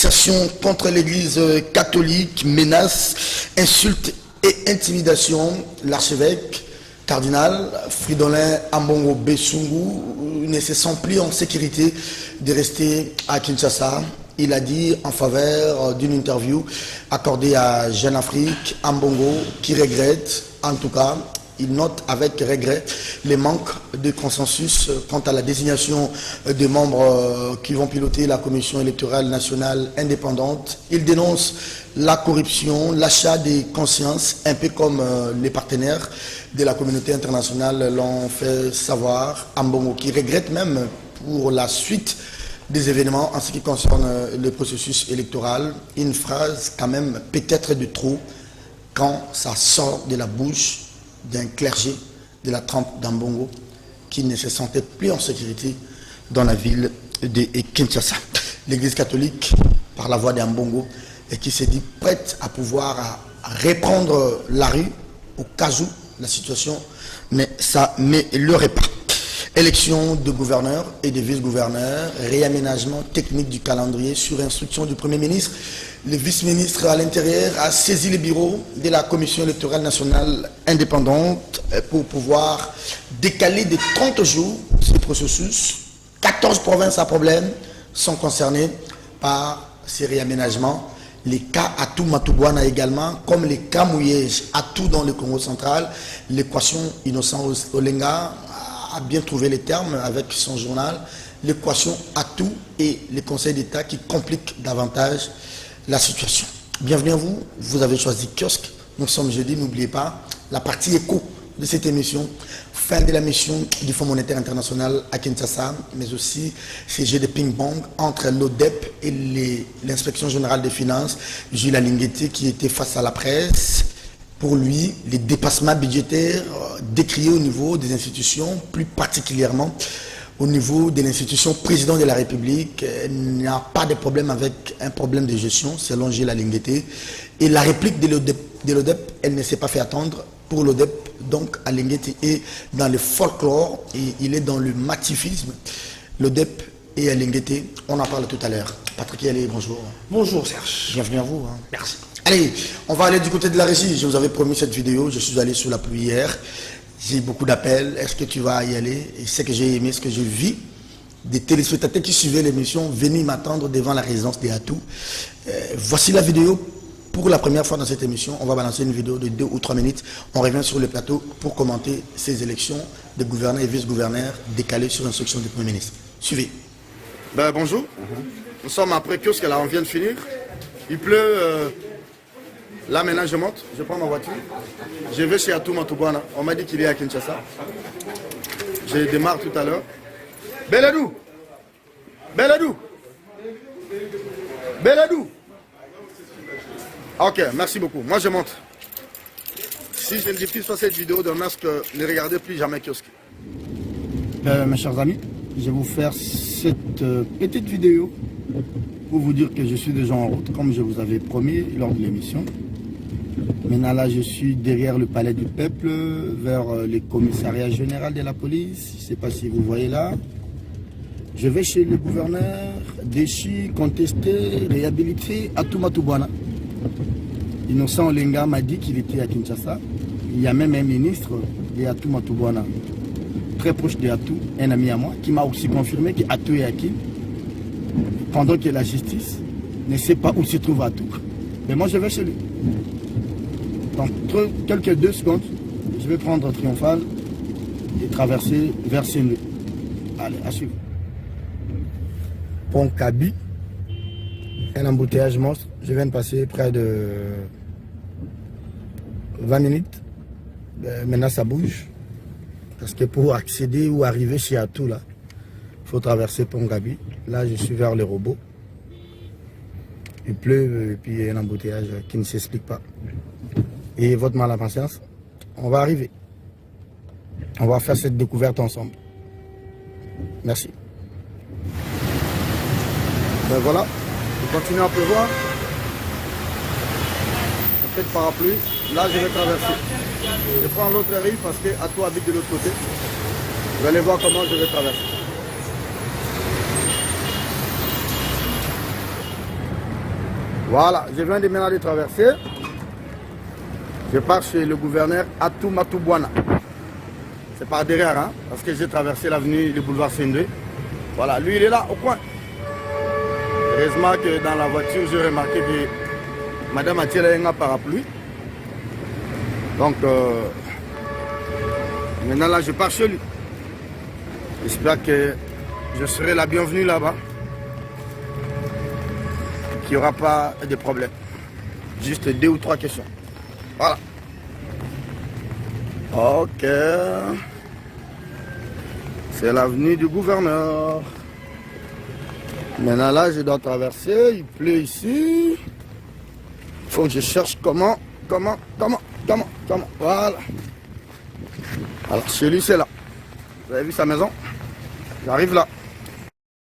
accusations contre l'Église catholique, menaces, insultes et intimidations. L'archevêque cardinal Fridolin Ambongo Besungu ne se sent plus en sécurité de rester à Kinshasa. Il a dit en faveur d'une interview accordée à Jeune Afrique Ambongo qui regrette, en tout cas, il note avec regret les manques de consensus quant à la désignation des membres qui vont piloter la Commission électorale nationale indépendante. Il dénonce la corruption, l'achat des consciences, un peu comme les partenaires de la communauté internationale l'ont fait savoir. Ambongo qui regrette même pour la suite des événements en ce qui concerne le processus électoral. Une phrase quand même peut-être de trop quand ça sort de la bouche d'un clergé de la trempe d'Ambongo qui ne se sentait plus en sécurité dans la ville de Kinshasa. L'Église catholique, par la voix d'Ambongo, et qui s'est dit prête à pouvoir reprendre la rue au cas où la situation ne s'améliorerait pas. Élection de gouverneurs et de vice-gouverneurs, réaménagement technique du calendrier sur instruction du Premier ministre. Le vice-ministre à l'Intérieur a saisi le bureau de la Commission électorale nationale indépendante pour pouvoir décaler de 30 jours ce processus. 14 provinces à problème sont concernées par ces réaménagements. Les cas Atou Matoubuana également, comme les cas Mouyej Atou dans le Congo central. L'équation Innocent Olenga a bien trouvé les termes avec son journal. L'équation Atou et les conseils d'État qui compliquent davantage la situation. Bienvenue à vous, vous avez choisi Kiosque. Nous sommes jeudi, n'oubliez pas la partie écho de cette émission. Fin de la mission du Fonds monétaire international à Kinshasa, mais aussi ces jeux de ping-pong entre l'ODEP et l'inspection générale des finances, Gilles Alingueté, qui était face à la presse. Pour lui, les dépassements budgétaires décriés au niveau des institutions, plus particulièrement au niveau de l'institution président de la République, il n'y a pas de problème avec un problème de gestion, selon Gilles Alingueté. Et la réplique de l'ODEP, elle ne s'est pas fait attendre. Pour l'ODEP, donc Alingueté est dans le folklore et il est dans le matifisme. L'ODEP et Alingueté, on en parle tout à l'heure. Patrick Yalé, bonjour. Bonjour Serge. Bienvenue à vous. Merci. Allez, on va aller du côté de la régie. Je vous avais promis cette vidéo, je suis allé sous la pluie hier. J'ai beaucoup d'appels, est-ce que tu vas y aller? Et ce que j'ai aimé, ce que j'ai vu, des téléspectateurs qui suivaient l'émission venir m'attendre devant la résidence des Atou. Voici la vidéo. Pour la première fois dans cette émission, on va balancer une vidéo de 2 ou 3 minutes. On revient sur le plateau pour commenter ces élections de gouverneurs et vice-gouverneurs décalées sur instruction du Premier ministre. Suivez. Bonjour. Nous sommes après Kiosque, là on vient de finir. Il pleut. Là maintenant je monte, je prends ma voiture. Je vais chez Atou Matoubuana. On m'a dit qu'il est à Kinshasa. Je démarre tout à l'heure. Beladou. Beladou. Beladou. Ok, merci beaucoup. Moi, je monte. Si je ne diffuse pas cette vidéo, demain, ne regardez plus jamais Kiosque. Mes chers amis, je vais vous faire cette petite vidéo pour vous dire que je suis déjà en route, comme je vous avais promis lors de l'émission. Maintenant, là, je suis derrière le palais du peuple, vers le commissariat général de la police. Je ne sais pas si vous voyez là. Je vais chez le gouverneur, déchu, contesté, réhabilité, Atou Matoubuana. Innocent Olenga m'a dit qu'il était à Kinshasa. Il y a même un ministre de Atou Matoubuana, très proche de Atou, un ami à moi, qui m'a aussi confirmé qu'Atou est à Kin, pendant que la justice ne sait pas où se trouve Atou. Mais moi, je vais chez lui. Dans quelques 2 secondes, je vais prendre Triomphal et traverser vers Séné. Allez, à suivre. Pont Kabi, un embouteillage monstre. Je viens de passer près de 20 minutes. Maintenant, ça bouge. Parce que pour accéder ou arriver chez Atou, là, il faut traverser Pont Kabi. Là, je suis vers les robots. Il pleut et puis il y a un embouteillage qui ne s'explique pas. Et votre mal à patience, on va arriver. On va faire cette découverte ensemble. Merci. Voilà, il continue à pleuvoir. Un peu de parapluie. Là, je vais traverser. Je prends l'autre rive parce que Atou habite de l'autre côté. Vous allez voir comment je vais traverser. Voilà, je viens de maintenant de traverser. Je pars chez le gouverneur Atou Matoubouana. C'est par derrière, hein, parce que j'ai traversé l'avenue, le boulevard Sendé. Voilà, lui il est là, au coin. Heureusement que dans la voiture, j'ai remarqué que Madame Atiela a un parapluie. Donc, maintenant là, je pars chez lui. J'espère que je serai la bienvenue là-bas. Qu'il n'y aura pas de problème. Juste 2 ou 3 questions. Voilà. Ok. C'est l'avenue du gouverneur. Maintenant là, je dois traverser. Il pleut ici. Il faut que je cherche comment. Voilà. Alors, chez lui, c'est là. Vous avez vu sa maison? J'arrive là.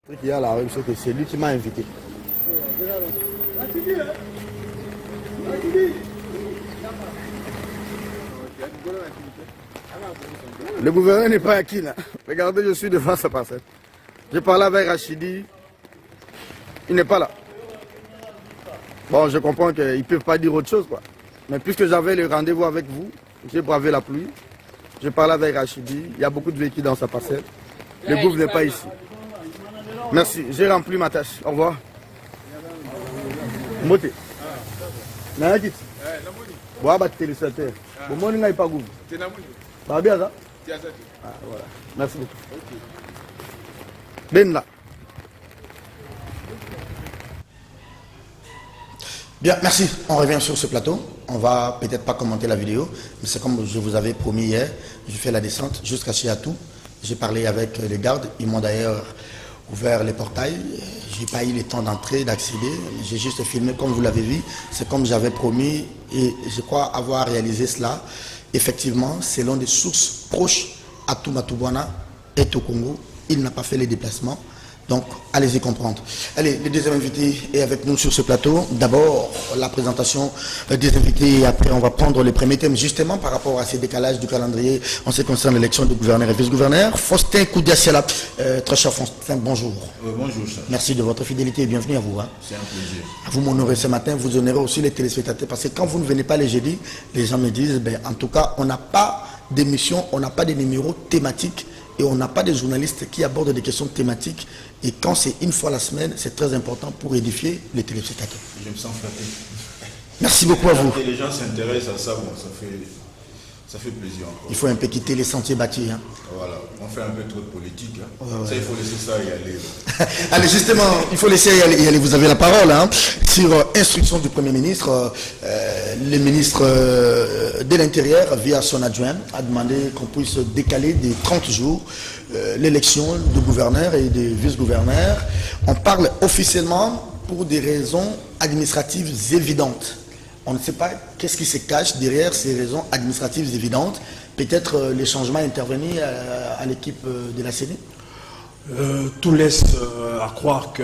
Le truc qu'il y a là, c'est lui qui m'a invité. Le gouverneur n'est pas acquis là. Regardez, je suis devant sa parcelle. Je parle avec Rachidi. Il n'est pas là. Bon, je comprends qu'ils ne peuvent pas dire autre chose, quoi. Mais puisque j'avais le rendez-vous avec vous, j'ai bravé la pluie. Je parle avec Rachidi. Il y a beaucoup de véhicules dans sa parcelle. Le gouvernement n'est pas ici. Merci, j'ai rempli ma tâche. Au revoir. Moté. Nakit. Bois bat téléspectateur. Bon, moi, il n'y a pas goût. Bah bien ça. Ah, voilà. Merci beaucoup. Ben là. Bien, merci. On revient sur ce plateau. On va peut-être pas commenter la vidéo, mais c'est comme je vous avais promis hier. Je fais la descente jusqu'à chez Atou. J'ai parlé avec les gardes. Ils m'ont d'ailleurs ouvert les portails. J'ai pas eu le temps d'entrer, d'accéder. J'ai juste filmé comme vous l'avez vu. C'est comme j'avais promis et je crois avoir réalisé cela. Effectivement, selon des sources proches, Atou Matoubouana est au Congo. Il n'a pas fait les déplacements. Donc, allez-y comprendre. Allez, le deuxième invité est avec nous sur ce plateau. D'abord, la présentation des invités et après, on va prendre les premiers thèmes justement par rapport à ces décalages du calendrier en ce qui concerne l'élection du gouverneur et vice-gouverneur. Faustin Koudiasiala, très cher Faustin, bonjour. Bonjour, cher. Merci de votre fidélité et bienvenue à vous. Hein. C'est un plaisir. Vous m'honorez ce matin, vous honorez aussi les téléspectateurs parce que quand vous ne venez pas les jeudis, les gens me disent, ben, en tout cas, on n'a pas d'émission, on n'a pas de numéros thématiques. Et on n'a pas de journalistes qui abordent des questions thématiques. Et quand c'est une fois la semaine, c'est très important pour édifier les téléspectateurs. Je me sens flatté. Merci beaucoup à vous. Les gens s'intéressent à ça, bon, ça fait plaisir encore. Il faut un peu quitter les sentiers battus. Hein. Voilà, on fait un peu trop de politique. Hein. Ouais. Ça, il faut laisser ça y aller. Allez, justement, il faut laisser y aller. Vous avez la parole. Hein, sur instruction du Premier ministre, le ministre de l'Intérieur, via son adjoint, a demandé qu'on puisse décaler de 30 jours l'élection du gouverneur et des vice-gouverneurs. On parle officiellement pour des raisons administratives évidentes. On ne sait pas qu'est-ce qui se cache derrière ces raisons administratives évidentes. Peut-être les changements intervenus à l'équipe de la CENI. Tout laisse à croire que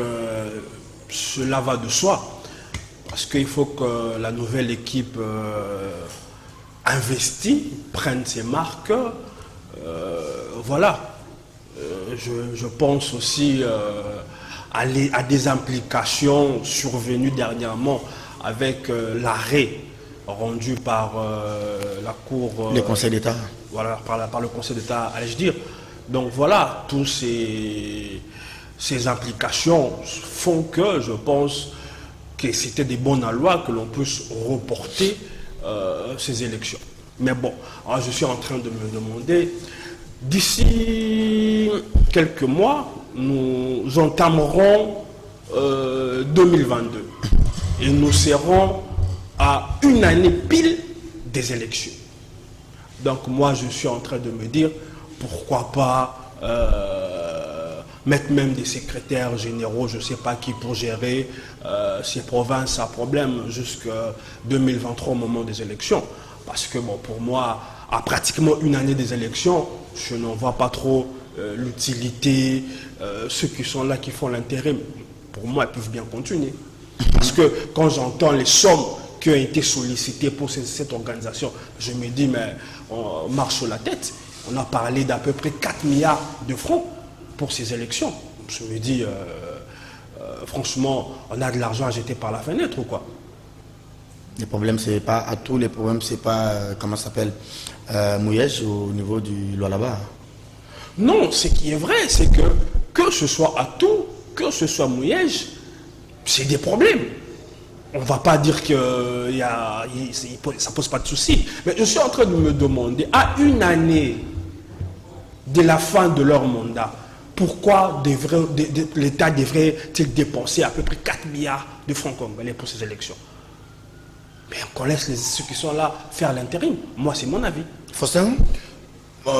cela va de soi. Parce qu'il faut que la nouvelle équipe investie, prenne ses marques. Voilà. Je pense aussi à des implications survenues dernièrement avec l'arrêt rendu par la Cour... le Conseil d'État. Voilà, par le Conseil d'État, allais-je dire. Donc voilà, toutes ces implications font que je pense que c'était des bonnes lois que l'on puisse reporter ces élections. Mais bon, alors je suis en train de me demander, d'ici quelques mois, nous entamerons 2022 et nous serons à une année pile des élections. Donc moi je suis en train de me dire, pourquoi pas mettre même des secrétaires généraux, je ne sais pas qui, pour gérer ces provinces à problème jusqu'à 2023 au moment des élections. Parce que bon, pour moi, à pratiquement une année des élections, je n'en vois pas trop l'utilité. Ceux qui sont là, qui font l'intérim, pour moi, ils peuvent bien continuer. Parce que quand j'entends les sommes qui ont été sollicitées pour cette organisation, je me dis, mais on marche sur la tête. On a parlé d'à peu près 4 milliards de francs pour ces élections. Je me dis, franchement, on a de l'argent à jeter par la fenêtre ou quoi? Les problèmes, c'est pas à tous les problèmes, c'est pas, comment ça s'appelle, Mouyej au niveau du Lualaba. Non, ce qui est vrai, c'est que ce soit Atou, que ce soit Mouyej, c'est des problèmes. On ne va pas dire que ça ne pose pas de soucis. Mais je suis en train de me demander, à une année de la fin de leur mandat, pourquoi l'État devrait-il dépenser à peu près 4 milliards de francs congolais pour ces élections? Mais on laisse ceux qui sont là faire l'intérim. Moi, c'est mon avis. Faustin?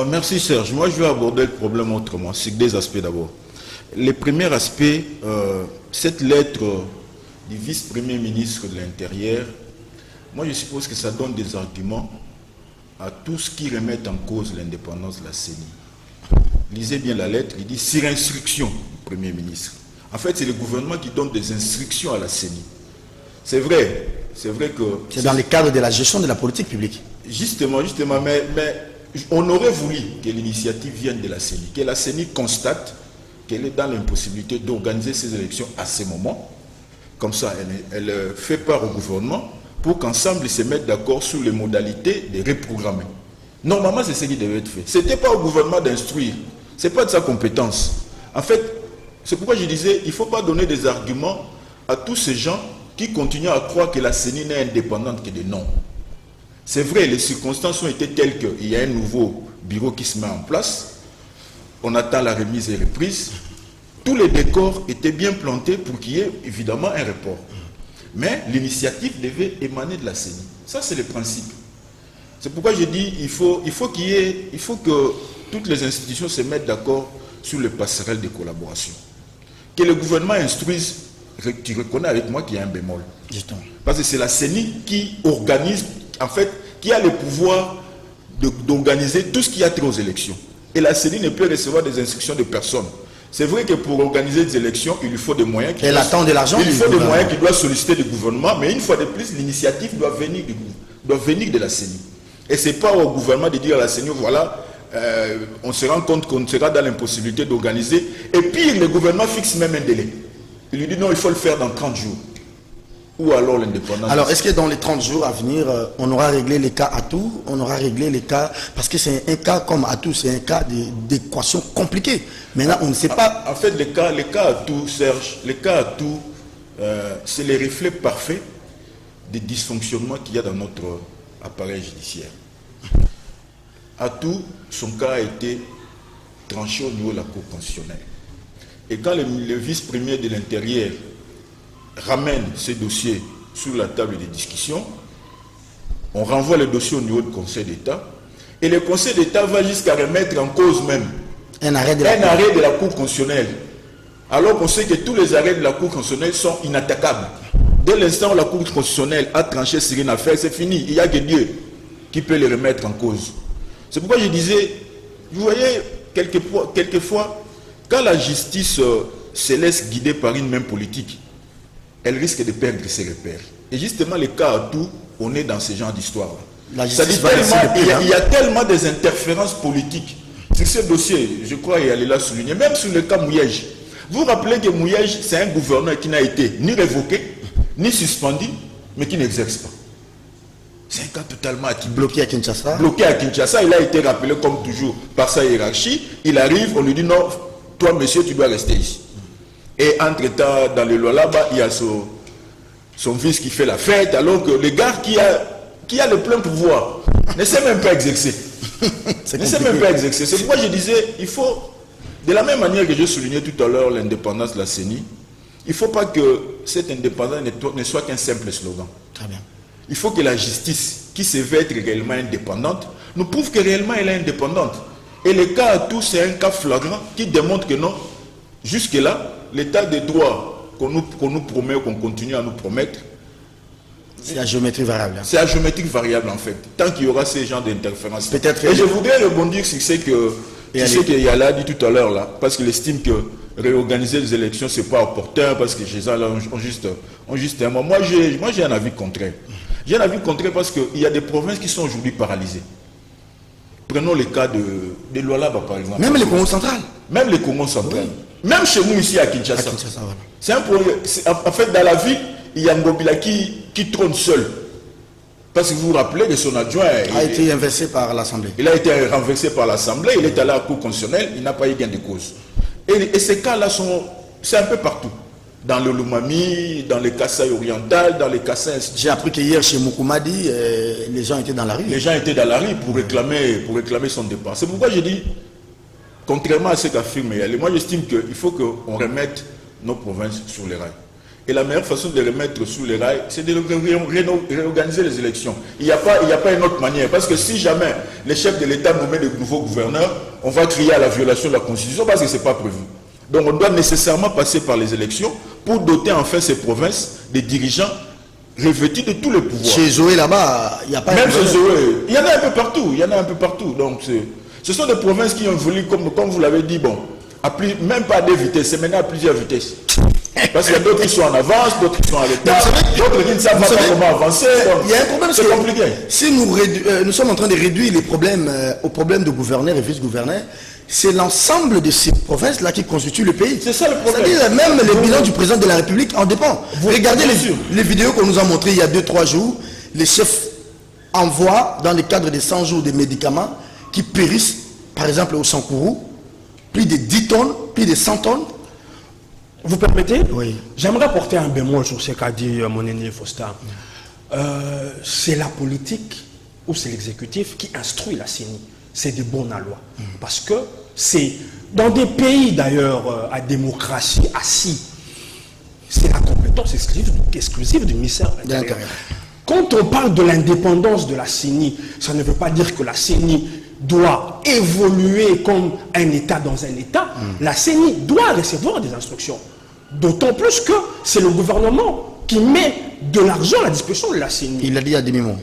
Merci Serge. Moi, je vais aborder le problème autrement. C'est des aspects d'abord. Le premier aspect, cette lettre du vice-premier ministre de l'Intérieur, moi je suppose que ça donne des arguments à tout ce qui remet en cause l'indépendance de la CENI. Lisez bien la lettre, il dit sur instruction du Premier ministre. En fait, c'est le gouvernement qui donne des instructions à la CENI. C'est vrai que... C'est dans le cadre de la gestion de la politique publique. Justement, mais on aurait voulu que l'initiative vienne de la CENI, que la CENI constate qu'elle est dans l'impossibilité d'organiser ces élections à ce moment. Comme ça, elle fait part au gouvernement pour qu'ensemble ils se mettent d'accord sur les modalités de reprogrammer. Normalement, c'est ce qui devait être fait. Ce n'était pas au gouvernement d'instruire. Ce n'est pas de sa compétence. En fait, c'est pourquoi je disais, il ne faut pas donner des arguments à tous ces gens qui continuent à croire que la CENI n'est indépendante que de nom. C'est vrai, les circonstances ont été telles qu'il y a un nouveau bureau qui se met en place. On attend la remise et reprise. Tous les décors étaient bien plantés pour qu'il y ait évidemment un report. Mais l'initiative devait émaner de la CENI. Ça, c'est le principe. C'est pourquoi je dis il faut que toutes les institutions se mettent d'accord sur les passerelles de collaboration. Que le gouvernement instruise, tu reconnais avec moi qu'il y a un bémol. Justement. Parce que c'est la CENI qui organise, en fait, qui a le pouvoir d'organiser tout ce qui a trait aux élections. Et la CENI ne peut recevoir des instructions de personne. C'est vrai que pour organiser des élections, il lui faut des moyens. Elle attend de l'argent. Il faut des moyens qu'il doit solliciter du gouvernement, mais une fois de plus, l'initiative doit venir de la CENI. Et ce n'est pas au gouvernement de dire à la CENI, voilà, on se rend compte qu'on sera dans l'impossibilité d'organiser. Et pire, le gouvernement fixe même un délai. Il lui dit non, il faut le faire dans 30 jours. Ou alors l'indépendance. Alors, est-ce que dans les 30 jours à venir, on aura réglé les cas à tout? On aura réglé les cas... Parce que c'est un cas comme à tout, c'est un cas d'équation compliquée. Maintenant, on ne sait pas... En fait, les cas à tout, Serge, les cas à tout, c'est les reflets parfaits des dysfonctionnements qu'il y a dans notre appareil judiciaire. À tout, son cas a été tranché au niveau de la Cour constitutionnelle. Et quand le vice-premier de l'Intérieur ramène ces dossiers sur la table des discussions, on renvoie le dossier au niveau du Conseil d'État, et le Conseil d'État va jusqu'à remettre en cause même un arrêt de la Cour constitutionnelle, alors qu'on sait que tous les arrêts de la Cour constitutionnelle sont inattaquables. Dès l'instant où la Cour constitutionnelle a tranché sur une affaire, c'est fini, il n'y a que Dieu qui peut les remettre en cause. C'est pourquoi je disais, vous voyez, quelquefois, quand la justice se laisse guider par une même politique, elle risque de perdre ses repères. Et justement, les cas à tout, on est dans ce genre d'histoire-là. Il y a tellement des interférences politiques. Sur ce dossier, je crois qu'il l'a souligné, même sur le cas Mouyej. Vous vous rappelez que Mouyej, c'est un gouverneur qui n'a été ni révoqué, ni suspendu, mais qui n'exerce pas. C'est un cas totalement atypique. Bloqué à Kinshasa. Bloqué à Kinshasa, il a été rappelé comme toujours par sa hiérarchie. Il arrive, on lui dit non, toi monsieur, tu dois rester ici. Et entre-temps, dans le Lualaba, il y a son fils qui fait la fête, alors que le gars qui a le plein pouvoir ne sait même pas exercer. C'est pourquoi je disais, il faut, de la même manière que je soulignais tout à l'heure l'indépendance de la CENI, il ne faut pas que cette indépendance ne soit qu'un simple slogan. Très bien. Il faut que la justice, qui se veut être réellement indépendante, nous prouve que réellement elle est indépendante. Et le cas à tout, c'est un cas flagrant qui démontre que non, jusque-là, l'état de droit qu'on nous promet ou qu'on continue à nous promettre, c'est à géométrie variable. C'est à géométrie variable en fait, tant qu'il y aura ces genres d'interférences. Peut-être. Et je voudrais rebondir sur ce que Yala a dit tout à l'heure là, parce qu'il estime que réorganiser les élections c'est pas opportun, parce que les gens là ont juste un mot. Moi j'ai un avis contraire. J'ai un avis contraire parce qu'il y a des provinces qui sont aujourd'hui paralysées. Prenons le cas de Lualaba par exemple. Même le Congo central. Même le Congo central. Même chez nous ici à Kinshasa. Voilà. C'est un problème. En fait, dans la vie, il y a Ngobila qui trône seul. Parce que vous vous rappelez de son adjoint. A été inversé par l'Assemblée. Il a été renversé par l'Assemblée, il est allé à la Cour constitutionnelle, il n'a pas eu gain de cause. Et ces cas-là c'est un peu partout. Dans le Lomami, dans les Kasaï oriental, dans les Kasaï... J'ai appris qu'hier chez Mokoumadi, les gens étaient dans la rue. Les gens étaient dans la rue pour réclamer son départ. C'est pourquoi je dis, contrairement à ce qu'affirme Yale, moi j'estime qu'il faut qu'on remette nos provinces sur les rails. Et la meilleure façon de les remettre sur les rails, c'est de réorganiser les élections. Il n'y a pas une autre manière. Parce que si jamais les chefs de l'État nomment de nouveaux gouverneurs, on va crier à la violation de la Constitution parce que ce n'est pas prévu. Donc on doit nécessairement passer par les élections pour doter enfin ces provinces des dirigeants revêtus de tous les pouvoirs. Chez Zoé là-bas, il n'y a pas... Même chez Zoé, il y en a un peu partout. Il y en a un peu partout. Donc ce sont des provinces qui ont voulu, comme vous l'avez dit, bon, même pas à deux vitesses, c'est maintenant à plusieurs vitesses. Parce qu'il y a d'autres qui sont en avance, d'autres qui sont en retard, d'autres qui ne savent pas comment avancer. Il y a un problème, c'est compliqué. Si nous sommes en train de réduire les problèmes aux problèmes de gouverneurs et vice-gouverneurs, c'est l'ensemble de ces provinces-là qui constituent le pays. C'est ça le problème. C'est-à-dire même le bilan du président de la République en dépend. Regardez les vidéos qu'on nous a montrées il y a 2-3 jours. Les chefs envoient dans le cadre des 100 jours des médicaments qui périssent, par exemple au Sankourou, plus de 10 tonnes, plus de 100 tonnes. Vous permettez? Oui. J'aimerais porter un bémol sur ce qu'a dit mon aîné Fosta. C'est la politique ou c'est l'exécutif qui instruit la CENI. C'est de bonne loi. Parce que c'est dans des pays d'ailleurs à démocratie assis, c'est la compétence exclusive du ministère de l'Intérieur. Quand on parle de l'indépendance de la CENI, ça ne veut pas dire que la CENI doit évoluer comme un État dans un État. La CENI doit recevoir des instructions. D'autant plus que c'est le gouvernement qui met de l'argent à la disposition de la CENI. Il l'a dit à demi-mot.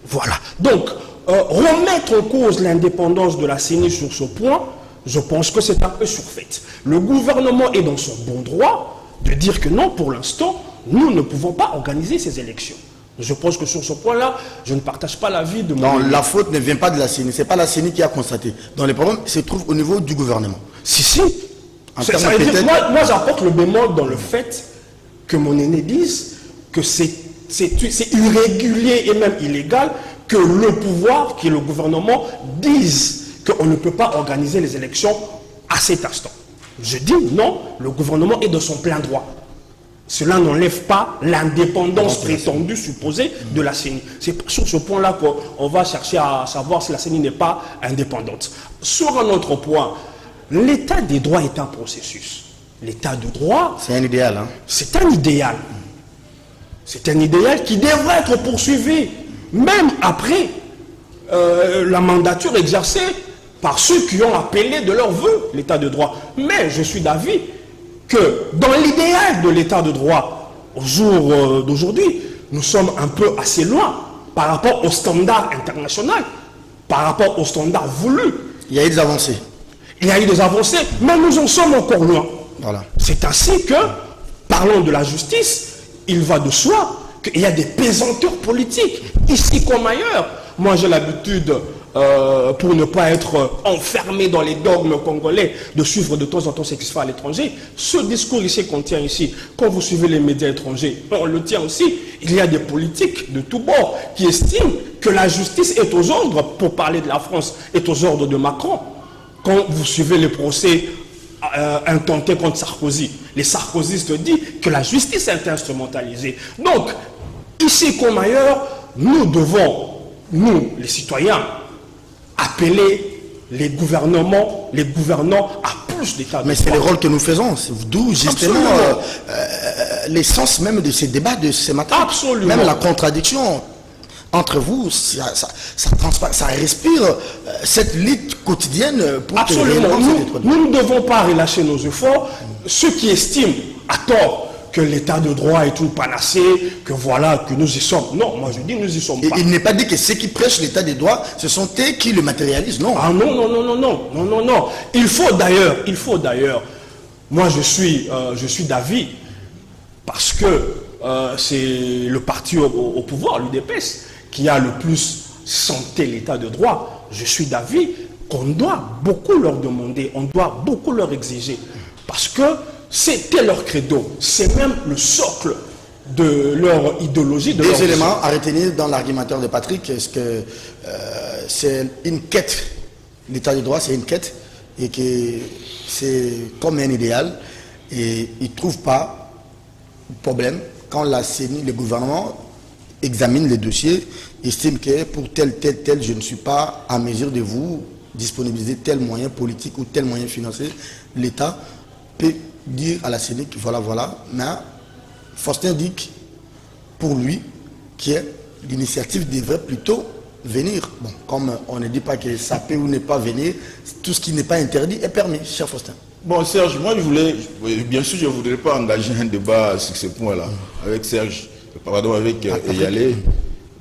Voilà. Donc, remettre en cause l'indépendance de la CENI sur ce point, je pense que c'est un peu surfait. Le gouvernement est dans son bon droit de dire que non, pour l'instant, nous ne pouvons pas organiser ces élections. Je pense que sur ce point-là, je ne partage pas l'avis de mon... Non, la faute ne vient pas de la CENI. Ce n'est pas la CENI qui a constaté. Donc les problèmes se trouvent au niveau du gouvernement. Si. Moi, j'apporte le bémol dans le fait que mon aîné dise que c'est irrégulier et même illégal que le pouvoir, que le gouvernement dise qu'on ne peut pas organiser les élections à cet instant. Je dis non, le gouvernement est de son plein droit. Cela n'enlève pas l'indépendance prétendue, supposée de la CENI. C'est sur ce point-là qu'on va chercher à savoir si la CENI n'est pas indépendante. Sur un autre point, l'état des droits est un processus. L'état de droit... C'est un idéal. Hein? C'est un idéal. C'est un idéal qui devrait être poursuivi, même après la mandature exercée par ceux qui ont appelé de leur vœu l'état de droit. Mais je suis d'avis que dans l'idéal de l'état de droit, au jour d'aujourd'hui, nous sommes un peu assez loin par rapport aux standards internationaux, par rapport aux standards voulus. Il y a eu des avancées. Il y a eu des avancées, mais nous en sommes encore loin. Voilà. C'est ainsi que, parlant de la justice, il va de soi qu'il y a des pesanteurs politiques, ici comme ailleurs. Moi, j'ai l'habitude, pour ne pas être enfermé dans les dogmes congolais, de suivre de temps en temps ce qui se fait à l'étranger. Ce discours ici qu'on tient ici, quand vous suivez les médias étrangers, on le tient aussi. Il y a des politiques de tous bords qui estiment que la justice est aux ordres, pour parler de la France, est aux ordres de Macron. Quand vous suivez les procès intentés contre Sarkozy, les sarkozystes disent que la justice est instrumentalisée. Donc, ici comme ailleurs, nous devons, nous, les citoyens, appeler les gouvernants à plus d'état de droit. Mais c'est le rôle que nous faisons. D'où justement l'essence même de ces débats de ce matin. Absolument. Même la contradiction entre vous, ça respire cette lutte quotidienne pour... Absolument. Nous ne devons pas relâcher nos efforts. Ceux qui estiment à tort que l'état de droit est une panacée, que voilà, que nous y sommes. Non, moi je dis nous y sommes pas. Il n'est pas dit que ceux qui prêchent l'état de droit, ce sont eux qui le matérialisent, non. Ah non. Il faut d'ailleurs, moi je suis d'avis, parce que c'est le parti au pouvoir, l'UDPS, qui a le plus santé l'état de droit. Je suis d'avis qu'on doit beaucoup leur demander, on doit beaucoup leur exiger. Parce que C'était leur credo. C'est même le socle de leur idéologie. De Des leur éléments à retenir dans l'argumentaire de Patrick, est-ce que c'est une quête, l'état de droit c'est une quête, et que c'est comme un idéal, et il ne trouve pas de problème quand la CENI, le gouvernement, examine les dossiers, estime que pour tel, je ne suis pas en mesure de vous disponibiliser tel moyen politique ou tel moyen financier, l'État peut dire à la CENI que voilà, mais Faustin dit que pour lui, que l'initiative devrait plutôt venir. Bon, comme on ne dit pas que ça peut ou ne pas venir, tout ce qui n'est pas interdit est permis, cher Faustin. Bon, Serge, moi bien sûr, je ne voudrais pas engager un débat sur ce point-là avec Serge, pardon, avec Eyalé,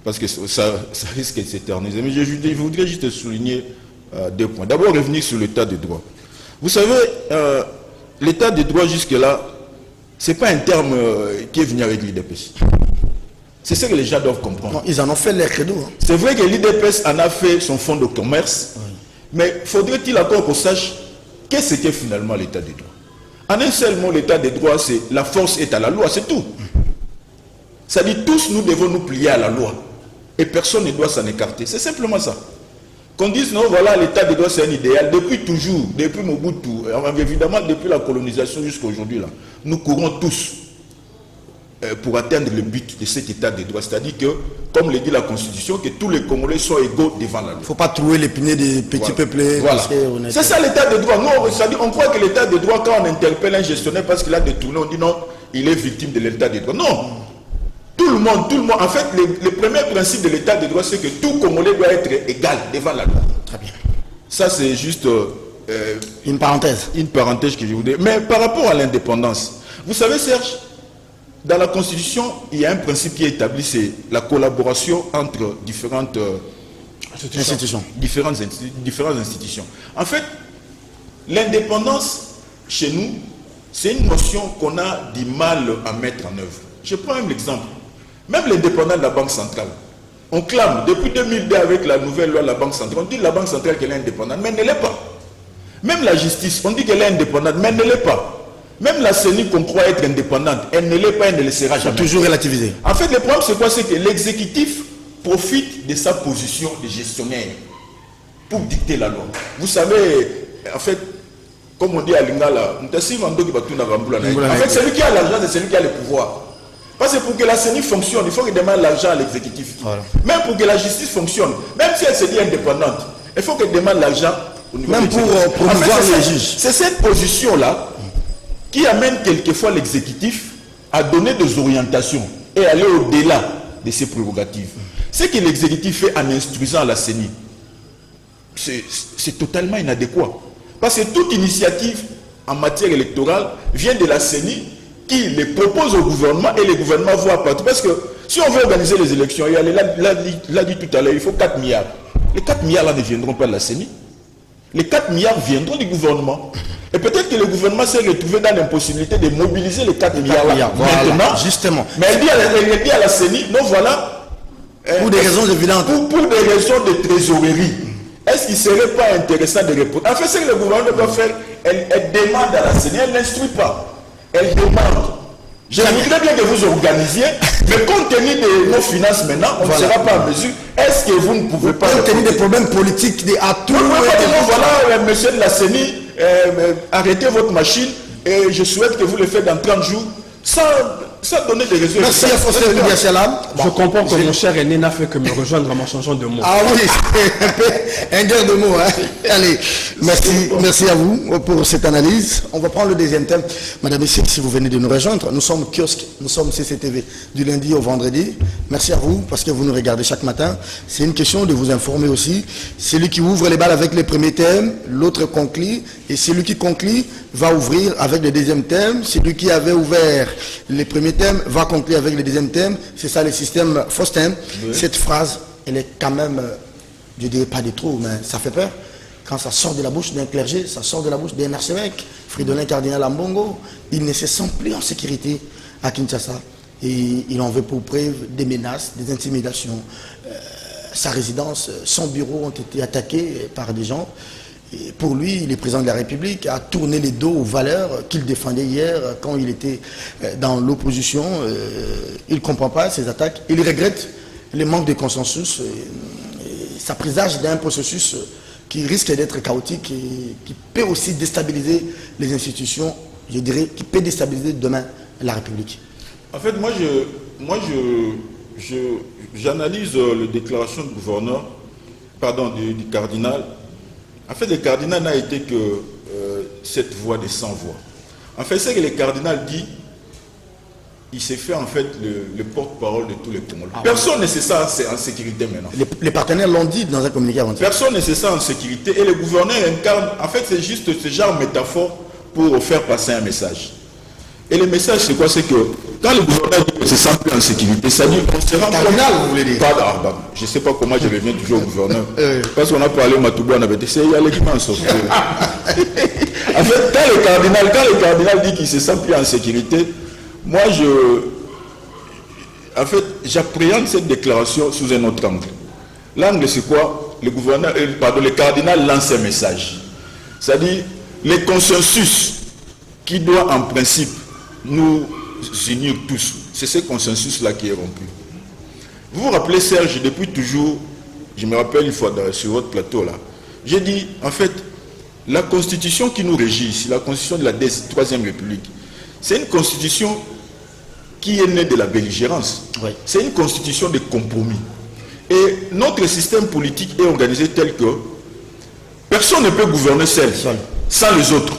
parce que ça risque de s'éterniser. Mais je voudrais juste souligner 2 points. D'abord, revenir sur l'état de droit. Vous savez, l'état de droit jusque-là, ce n'est pas un terme qui est venu avec l'IDPS. C'est ce que les gens doivent comprendre. Non, ils en ont fait leur credo. Hein. C'est vrai que l'IDPS en a fait son fonds de commerce, mais faudrait-il encore qu'on sache qu'est-ce qu'est finalement l'état de droit. En un seul mot, l'état de droit, c'est la force est à la loi, c'est tout. Ça dit tous nous devons nous plier à la loi. Et personne ne doit s'en écarter. C'est simplement ça. Qu'on dise non, voilà, l'état de droit c'est un idéal. Depuis toujours, depuis Mobutu, évidemment depuis la colonisation jusqu'à aujourd'hui, nous courons tous pour atteindre le but de cet état de droit. C'est-à-dire que, comme le dit la Constitution, que tous les Congolais sont égaux devant la loi. Il ne faut pas trouver l'épinay des petits peuplés. Voilà. C'est ça l'état de droit. Nous, c'est-à-dire, on croit que l'état de droit, quand on interpelle un gestionnaire parce qu'il a détourné, on dit non, il est victime de l'état de droit. Non. Tout le monde. En fait, le premier principe de l'état de droit, c'est que tout Congolais doit être égal devant la loi. Très bien. Ça, c'est juste une parenthèse. Une parenthèse que je voudrais. Mais par rapport à l'indépendance, vous savez, Serge, dans la Constitution, il y a un principe qui est établi, c'est la collaboration entre différentes institutions. Différentes institutions. En fait, l'indépendance, chez nous, c'est une notion qu'on a du mal à mettre en œuvre. Je prends un exemple. Même l'indépendance de la Banque centrale. On clame, depuis 2002 avec la nouvelle loi de la Banque centrale, on dit de la Banque centrale qu'elle est indépendante, mais elle ne l'est pas. Même la justice, on dit qu'elle est indépendante, mais elle ne l'est pas. Même la CENI qu'on croit être indépendante, elle ne l'est pas, elle ne le sera jamais. Toujours relativisé. En fait, le problème c'est quoi? C'est que l'exécutif profite de sa position de gestionnaire pour dicter la loi. Vous savez, en fait, comme on dit à Lingala, en fait, celui qui a l'argent, c'est celui qui a le pouvoir. Parce que pour que la CENI fonctionne, il faut qu'il demande l'argent à l'exécutif. Voilà. Même pour que la justice fonctionne, même si elle se dit indépendante, il faut qu'elle demande l'argent au niveau même pour promouvoir les juges. C'est cette position-là qui amène quelquefois l'exécutif à donner des orientations et aller au-delà de ses prérogatives. Ce que l'exécutif fait en instruisant la CENI, c'est totalement inadéquat. Parce que toute initiative en matière électorale vient de la CENI qui les propose au gouvernement et le gouvernement voit partout. Parce que si on veut organiser les élections, il l'a dit tout à l'heure, il faut 4 milliards. Les 4 milliards là ne viendront pas de la CENI. Les 4 milliards viendront du gouvernement. Et peut-être que le gouvernement s'est retrouvé dans l'impossibilité de mobiliser les 4 milliards là. Voilà, maintenant. Justement. Mais elle dit à la CENI, non voilà. Pour des raisons évidentes. Pour des raisons de trésorerie. Est-ce qu'il ne serait pas intéressant de répondre? En fait, ce que le gouvernement doit faire, elle demande à la CENI, elle n'instruit pas. Elle demande. Je voudrais bien que vous organisiez, mais compte tenu de nos finances maintenant, on ne sera pas en mesure. Est-ce que vous ne pouvez pas... Compte tenu des problèmes politiques, des atouts... Voilà, monsieur de la CENI, arrêtez votre machine et je souhaite que vous le faites dans 30 jours sans donner des raisons. Merci à Faustin Biachalam. Je comprends que mon cher aîné n'a fait que me rejoindre en m'en changeant de mot. Ah oui, c'est un guerre de mots. Hein. Allez, merci à vous pour cette analyse. On va prendre le deuxième thème. Madame et messieurs, si vous venez de nous rejoindre, nous sommes kiosque, nous sommes CCTV du lundi au vendredi. Merci à vous parce que vous nous regardez chaque matin. C'est une question de vous informer aussi. Celui qui ouvre les balles avec les premiers thèmes, l'autre conclut. Et celui qui conclut va ouvrir avec le deuxième thème. Celui qui avait ouvert les premiers thèmes va conclure avec le deuxième thème. C'est ça le système Faustin. Oui. Cette phrase, elle est quand même, je ne dirais pas de trop, mais ça fait peur. Quand ça sort de la bouche d'un clergé, ça sort de la bouche d'un archevêque, Fridolin Cardinal Ambongo, il ne se sent plus en sécurité à Kinshasa. Et il en veut pour preuve des menaces, des intimidations. Sa résidence, son bureau ont été attaqués par des gens. Et pour lui, le président de la République a tourné les dos aux valeurs qu'il défendait hier quand il était dans l'opposition. Il ne comprend pas ces attaques. Il regrette le manque de consensus. Ça présage d'un processus qui risque d'être chaotique et qui peut aussi déstabiliser les institutions, je dirais, qui peut déstabiliser demain la République. En fait, j'analyse les déclarations du gouverneur, pardon, du cardinal. En fait, le cardinal n'a été que cette voix des 100 voix. En fait, c'est que le cardinal dit, il s'est fait en fait le porte-parole de tous les Congolais. Personne ne sait ça en sécurité maintenant. Les partenaires l'ont dit dans un communiqué avant-hier. Personne ne sait ça en sécurité et le gouverneur incarne, en fait c'est juste ce genre de métaphore pour faire passer un message. Et le message c'est quoi? C'est que quand le gouverneur dit que c'est sans plus en sécurité, ça dit qu'on se rend Cardinal, vous voulez dire? Je ne sais pas comment je reviens toujours au gouverneur. Parce qu'on a parlé au Matoubou, on avait dit, il y a l'équipement en sortie. En fait, quand le cardinal dit qu'il se sent plus en sécurité, moi, j'appréhende cette déclaration sous un autre angle. L'angle, c'est quoi? Le cardinal lance un message. C'est-à-dire, le consensus qui doit, en principe, nous unir tous, c'est ce consensus-là qui est rompu. Vous vous rappelez, Serge, depuis toujours, je me rappelle une fois sur votre plateau, là, j'ai dit, en fait, la constitution qui nous régit ici, la constitution de la Troisième République, c'est une constitution qui est née de la belligérance. Oui. C'est une constitution de compromis. Et notre système politique est organisé tel que personne ne peut gouverner seul, sans les autres.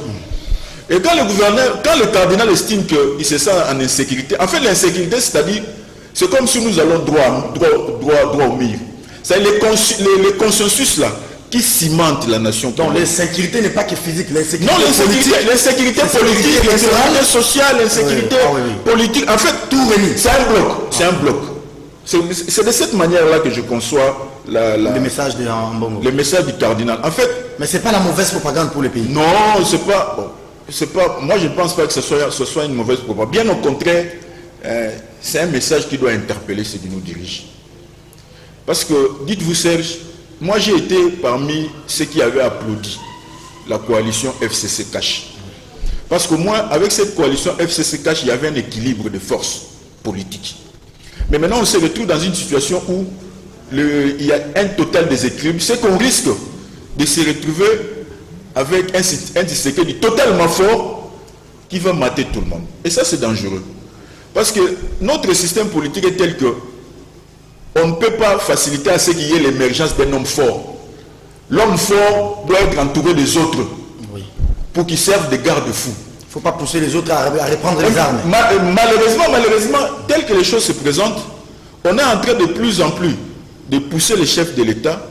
Et quand le cardinal estime qu'il se sent en insécurité, en fait l'insécurité, c'est-à-dire, c'est comme si nous allons droit au mur. C'est le consensus là qui cimente la nation. Donc l'insécurité n'est pas que physique, l'insécurité politique, l'insécurité sociale, l'insécurité politique. En fait, tout réunit. C'est un bloc. C'est de cette manière-là que je conçois le message de Ambongo. Le message du cardinal. En fait, mais c'est pas la mauvaise propagande pour le pays. Non, c'est pas. Moi, je ne pense pas que ce soit une mauvaise propagande. Bien au contraire, c'est un message qui doit interpeller ceux qui nous dirigent. Parce que, dites-vous, Serge, moi, j'ai été parmi ceux qui avaient applaudi la coalition FCC Cash. Parce que moi, avec cette coalition FCC Cash, il y avait un équilibre de forces politiques. Mais maintenant, on se retrouve dans une situation où il y a un total déséquilibre. C'est qu'on risque de se retrouver avec un Tshisekedi totalement fort qui va mater tout le monde. Et ça, c'est dangereux. Parce que notre système politique est tel que on ne peut pas faciliter à ce qu'il y ait l'émergence d'un homme fort. L'homme fort doit être entouré des autres pour qu'ils servent de garde-fous. Il ne faut pas pousser les autres à reprendre les armes. Malheureusement, tel que les choses se présentent, on est en train de plus en plus de pousser les chefs de l'État,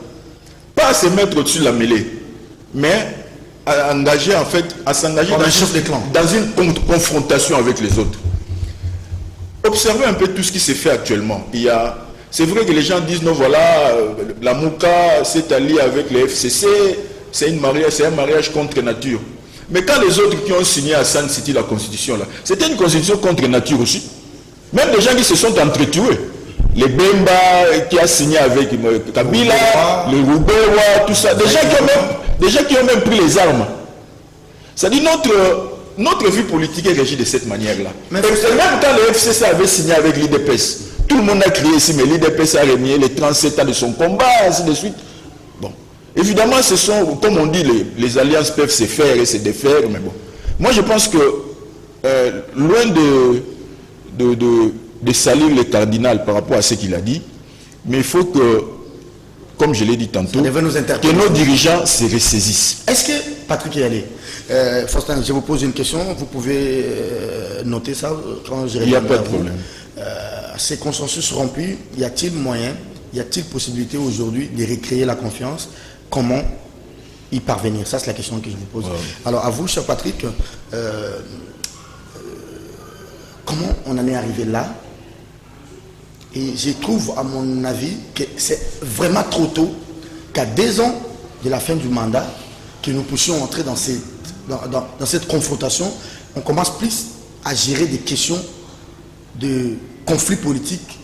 pas à se mettre au-dessus de la mêlée, mais à s'engager dans une confrontation avec les autres. Observez un peu tout ce qui se fait actuellement. C'est vrai que les gens disent, non, voilà, la Mouka s'est alliée avec les FCC, c'est un mariage contre nature. Mais quand les autres qui ont signé à San City la constitution, là, c'était une constitution contre nature aussi. Même des gens qui se sont entretués. Les Bemba qui a signé avec Kabila, les Roubewa, tout ça. Des gens qui ont même pris les armes. C'est-à-dire notre vie politique est régie de cette manière-là. Même quand le FCC avait signé avec l'IDPS, tout le monde a crié ici, mais l'IDPS a renié les 37 ans de son combat, ainsi de suite. Bon. Évidemment, ce sont, comme on dit, les alliances peuvent se faire et se défaire, mais bon. Moi, je pense que, loin de salir le cardinal par rapport à ce qu'il a dit, mais il faut que, comme je l'ai dit tantôt, que nos dirigeants se ressaisissent. Est-ce que, Patrick Yalé, Faustin, je vous pose une question, vous pouvez noter ça quand je réponds. Il n'y a pas de problème. Ces consensus rompus, y a-t-il moyen, y a-t-il possibilité aujourd'hui de recréer la confiance? Comment y parvenir? Ça, c'est la question que je vous pose. Ouais. Alors, à vous, cher Patrick, comment on en est arrivé là? Et je trouve, à mon avis, que c'est vraiment trop tôt, qu'à 2 ans de la fin du mandat, que nous puissions entrer dans cette confrontation. On commence plus à gérer des questions de conflits politiques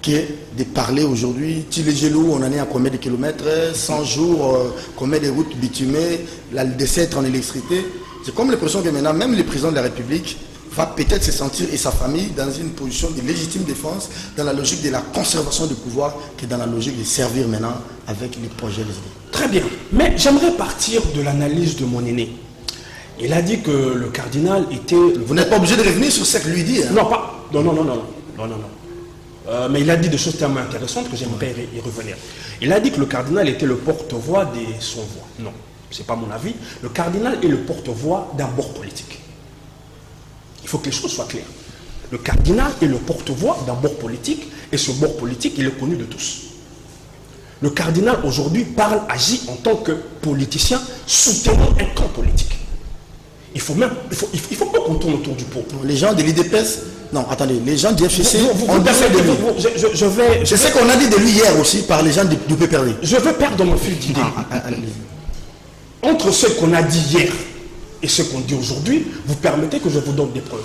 que de parler aujourd'hui, Tilé-Gelou, on en est à combien de kilomètres, 100 jours, combien de routes bitumées, le décès en électricité. J'ai comme l'impression que maintenant, même le président de la République va peut-être se sentir et sa famille dans une position de légitime défense, dans la logique de la conservation du pouvoir, que dans la logique de servir maintenant avec les projets des idées. Très bien. Mais j'aimerais partir de l'analyse de mon aîné. Il a dit que le cardinal était... Vous n'êtes pas obligé de revenir sur ce que lui dit. Hein. Non, pas... Non. Mais il a dit des choses tellement intéressantes que j'aimerais y revenir. Il a dit que le cardinal était le porte-voix de son voix. Non, ce n'est pas mon avis. Le cardinal est le porte-voix d'un bord politique. Il faut que les choses soient claires. Le cardinal est le porte-voix d'un bord politique et ce bord politique, il est connu de tous. Le cardinal aujourd'hui parle, agit en tant que politicien soutenant un camp politique. Il faut pas qu'on tourne autour du pot. Les gens de l'IDPS, non, attendez, les gens du FCC ont dit de lui. Je sais qu'on a dit de lui hier aussi par les gens du PPRD. Je veux perdre mon fil d'idée. Entre ce qu'on a dit hier et ce qu'on dit aujourd'hui, vous permettez que je vous donne des preuves.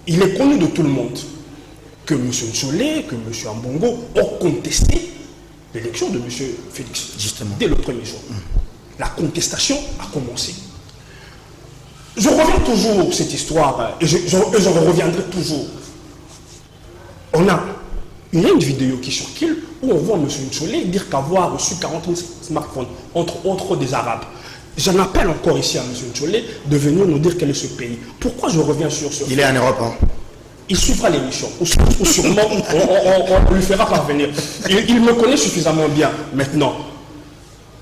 Il est connu de tout le monde que M. Ncholé, que M. Ambongo ont contesté l'élection de M. Félix. Justement. Dès le premier jour. La contestation a commencé. Je reviens toujours cette histoire et j'en reviendrai toujours. Il y a une vidéo qui circule où on voit M. Ncholé dire qu'avoir reçu 40 000 smartphones, entre autres des Arabes. J'en appelle encore ici à M. Ncholé de venir nous dire quel est ce pays. Pourquoi je reviens sur ce Il est en Europe. Hein. Il suivra l'émission. Ou sûrement, on lui fera parvenir. Il me connaît suffisamment bien maintenant.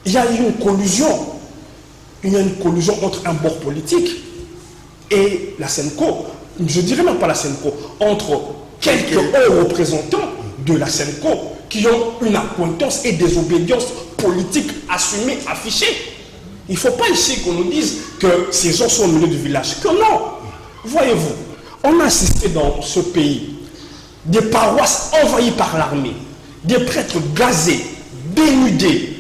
Il y a eu une collusion. Il y a une collusion entre un bord politique et la SENCO. Je ne dirais même pas la SENCO. Entre quelques hauts représentants de la SENCO qui ont une accointance et des obédiences politiques assumées, affichées. Il ne faut pas ici qu'on nous dise que ces gens sont au milieu du village. Que non. Voyez-vous, on a assisté dans ce pays des paroisses envahies par l'armée, des prêtres gazés, dénudés,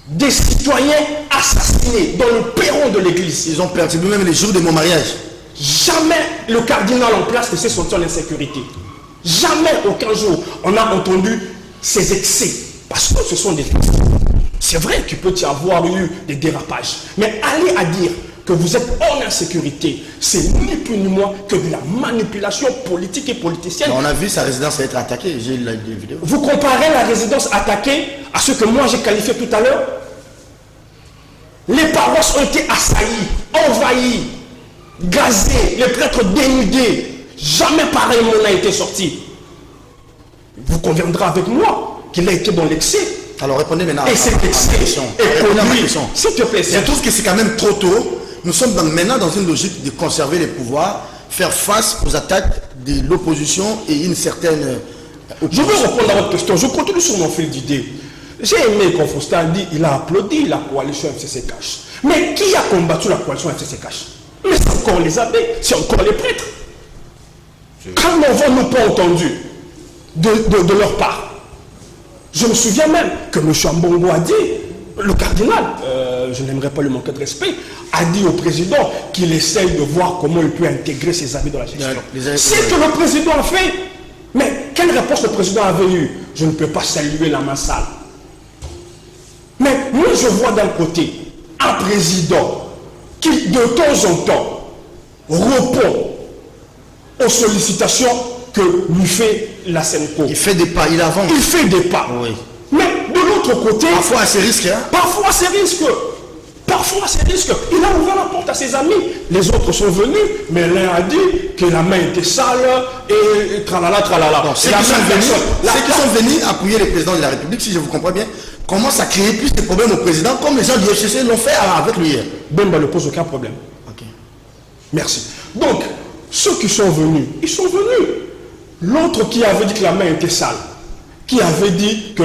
des citoyens assassinés dans le perron de l'église. Ils ont perdu même les jours de mon mariage. Jamais le cardinal en place ne s'est senti en insécurité. Jamais, aucun jour, on a entendu ces excès. Parce que ce sont des excès. C'est vrai qu'il peut y avoir eu des dérapages. Mais aller à dire que vous êtes en insécurité, c'est ni plus ni moins que de la manipulation politique et politicienne. On a vu sa résidence être attaquée. J'ai la vidéo. Vous comparez la résidence attaquée à ce que moi j'ai qualifié tout à l'heure. Les paroisses ont été assaillies, envahies, gazées, les prêtres dénudés. Jamais pareil mot n'a été sorti. Vous conviendrez avec moi qu'il a été dans l'excès. Alors répondez maintenant et cet excès est conduit. S'il te plaît. Je trouve que c'est quand même trop tôt. Nous sommes maintenant dans une logique de conserver les pouvoirs, faire face aux attaques de l'opposition et une certaine opposition. Je veux répondre à votre question. Je continue sur mon fil d'idée. J'ai aimé quand Faustin dit il a applaudi la coalition FCC-Cash. Mais qui a combattu la coalition FCC-Cash? Mais c'est encore les abbés, c'est encore les prêtres. Quand n'avons-nous pas entendu de leur part? Je me souviens même que M. Ambongo a dit, le cardinal, je n'aimerais pas lui manquer de respect, a dit au président qu'il essaye de voir comment il peut intégrer ses amis dans la gestion. C'est que le président a fait. Mais quelle réponse le président avait eue? Je ne peux pas saluer la main sale. Mais moi je vois d'un côté un président qui de temps en temps répond aux sollicitations que lui fait la SENCO. Il fait des pas, il avance. Il fait des pas. Oui. Mais de l'autre côté... Parfois à ses risques. Hein? Parfois à ses risques. Parfois à ses risques. Il a ouvert la porte à ses amis. Les autres sont venus, mais l'un a dit que la main était sale et tralala, tralala. Ceux qui sont venus appuyer le président de la République, si je vous comprends bien, commencent à créer plus de problèmes au président, comme les gens du FCC l'ont fait avec lui hier. Bemba ne pose aucun problème. Ok. Merci. Donc, ceux qui sont venus, ils sont venus. L'autre qui avait dit que la main était sale, qui avait dit que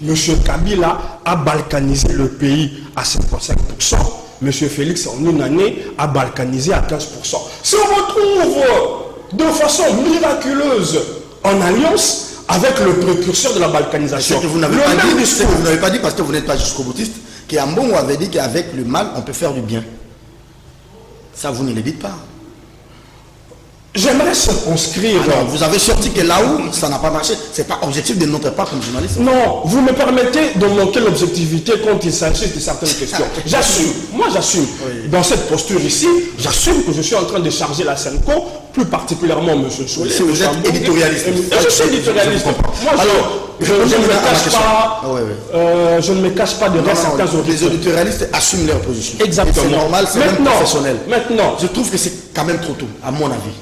M. Kabila a balkanisé le pays à 55%, M. Félix en une année a balkanisé à 15%. Se retrouve de façon miraculeuse en alliance avec le précurseur de la balkanisation. Ce que vous n'avez pas dit, parce que vous n'êtes pas jusqu'au boutiste, qu'Ambongo avait dit qu'avec le mal, on peut faire du bien. Ça, vous ne le dites pas. J'aimerais circonscrire. Alors, vous avez sorti que là où ça n'a pas marché, c'est pas objectif de notre part comme journaliste. Non, vous me permettez de manquer l'objectivité quand il s'agit de certaines questions. J'assume, moi j'assume. Dans cette posture ici, j'assume que je suis en train de charger la SENCO, plus particulièrement M. Solé. Si vous êtes éditorialiste. Je suis éditorialiste. Moi, je ne me cache pas derrière certains autres. Les éditorialistes assument leur position. Exactement. C'est normal, c'est même professionnel. Maintenant, je trouve que c'est quand même trop tôt, à mon avis.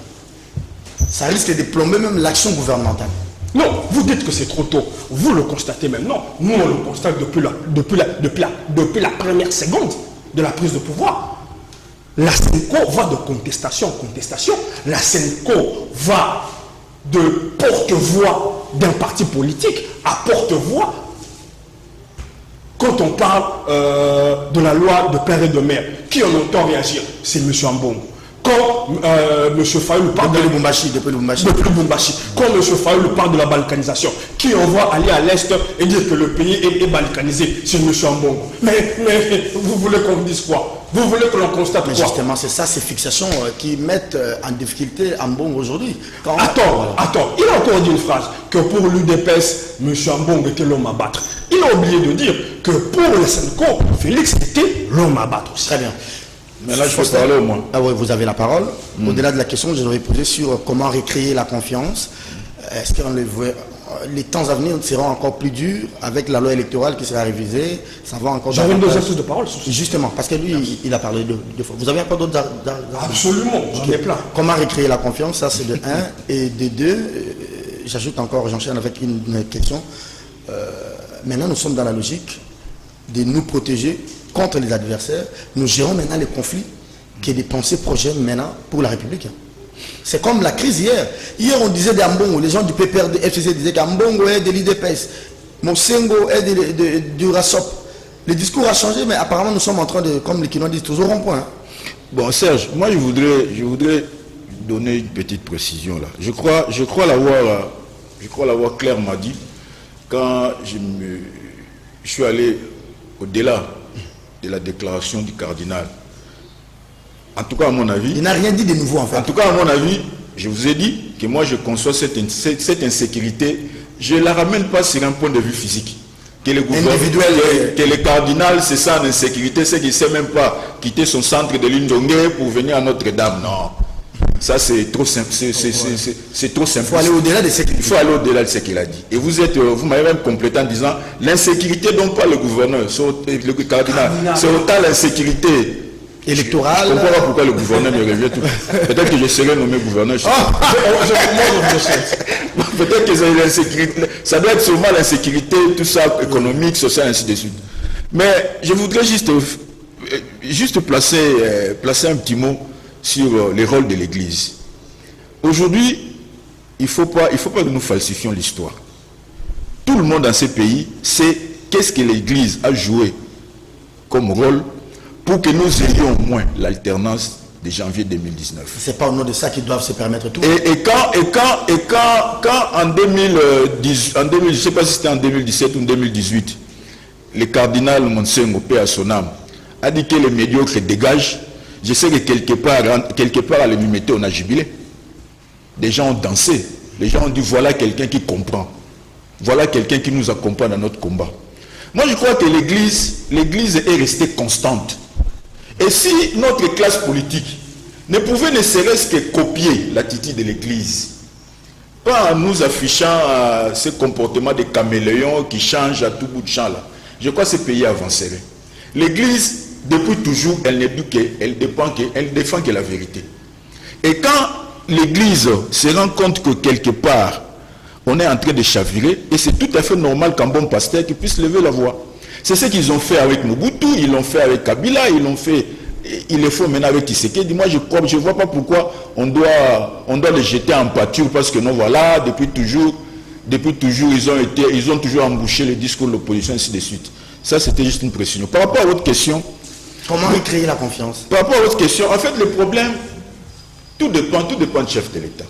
Ça risque de plomber même l'action gouvernementale. Non, vous dites que c'est trop tôt. Vous le constatez maintenant. Nous, on le constate depuis la première seconde de la prise de pouvoir. La SENCO va de contestation en contestation. La SENCO va de porte-voix d'un parti politique à porte-voix quand on parle de la loi de père et de mère. Qui en entend réagir? C'est M. Ambongo. Quand M. Fayoul parle depuis Lubumbashi. Quand M. Fayoul parle de la balkanisation, qui envoie aller à l'Est et dire que le pays est balkanisé, c'est M. Ambongo. Mais vous voulez qu'on dise quoi? Vous voulez que l'on constate quoi? Justement, c'est ça, ces fixations qui mettent en difficulté Ambongo aujourd'hui. Attends, il a encore dit une phrase, que pour l'UDPS, M. Ambongo était l'homme à battre. Il a oublié de dire que pour le SENCO, Félix était l'homme à battre aussi. Très bien. Mais là, je peux parler au moins. Ah oui, vous avez la parole. Au-delà de la question, je devrais poser sur comment recréer la confiance. Est-ce que les temps à venir seront encore plus durs avec la loi électorale qui sera révisée? Ça va encore. J'avais une deuxième prise de parole. Justement, parce que lui, il a parlé deux fois. Vous avez encore d'autres Absolument, j'en ai plein. Comment recréer la confiance? Ça, c'est de 1. Et de 2, j'ajoute encore, j'enchaîne avec une question. Maintenant, nous sommes dans la logique de nous protéger contre les adversaires. Nous gérons maintenant les conflits que des pensées projettent maintenant pour la République. C'est comme la crise hier. Hier, on disait d'Ambongo, les gens du PPRD, FCC disaient qu'Ambongo est de l'IDPS, Mosengo est du RASOP. Le discours a changé, mais apparemment, nous sommes en train de, comme les Kinois disent, toujours en point. Bon, Serge, moi, je voudrais donner une petite précision là. Je crois l'avoir clairement dit quand je suis allé au-delà de la déclaration du cardinal. En tout cas, à mon avis... Il n'a rien dit de nouveau, en fait. En tout cas, à mon avis, je vous ai dit que moi, je conçois cette insécurité. Je ne la ramène pas sur un point de vue physique. Que le individuel, que le cardinal, c'est ça l'insécurité, c'est qu'il ne sait même pas quitter son centre de Lindongue pour venir à Notre-Dame. Non. Ça, c'est trop simple. C'est trop simple. Il faut aller au-delà de ce qu'il a dit. Il faut aller au-delà de ce qu'il a dit. Et vous m'avez même complété en disant l'insécurité dont parle le gouverneur, le cardinal, c'est autant l'insécurité électorale. Je ne comprends pas pourquoi le gouverneur me revient tout. Peut-être que je serai nommé gouverneur. Peut-être que c'est l'insécurité. Ça doit être sûrement l'insécurité, tout ça, économique, social, ainsi de suite. Mais je voudrais juste placer un petit mot sur les rôles de l'Église. Aujourd'hui, il ne faut pas que nous falsifions l'histoire. Tout le monde dans ces pays sait qu'est-ce que l'Église a joué comme rôle pour que nous ayons au moins l'alternance de janvier 2019. C'est pas au nom de ça qu'ils doivent se permettre tout. Et quand en 2010, je ne sais pas si c'était en 2017 ou en 2018, le cardinal Monsengo, paix à son âme, a dit que les médiocres dégagent. Je sais que quelque part à l'unité, on a jubilé. Des gens ont dansé. Les gens ont dit voilà quelqu'un qui comprend. Voilà quelqu'un qui nous accompagne dans notre combat. Moi, je crois que l'Église est restée constante. Et si notre classe politique ne pouvait ne serait-ce que copier l'attitude de l'Église, pas en nous affichant ce comportement de caméléon qui change à tout bout de champ là, je crois que ce pays avancerait. L'Église, depuis toujours, elle défend que la vérité. Et quand l'Église se rend compte que quelque part, on est en train de chavirer, et c'est tout à fait normal qu'un bon pasteur qui puisse lever la voix. C'est ce qu'ils ont fait avec Mobutu, ils l'ont fait avec Kabila, ils le font maintenant avec Tshisekedi. Moi, je ne vois pas pourquoi on doit les jeter en pâture, parce que non, voilà, depuis toujours, ils ont toujours embouché le discours de l'opposition, ainsi de suite. Ça, c'était juste une précision. Par rapport à votre question... Comment recréer la confiance? Par rapport à votre question, en fait, le problème, tout dépend du chef de l'État.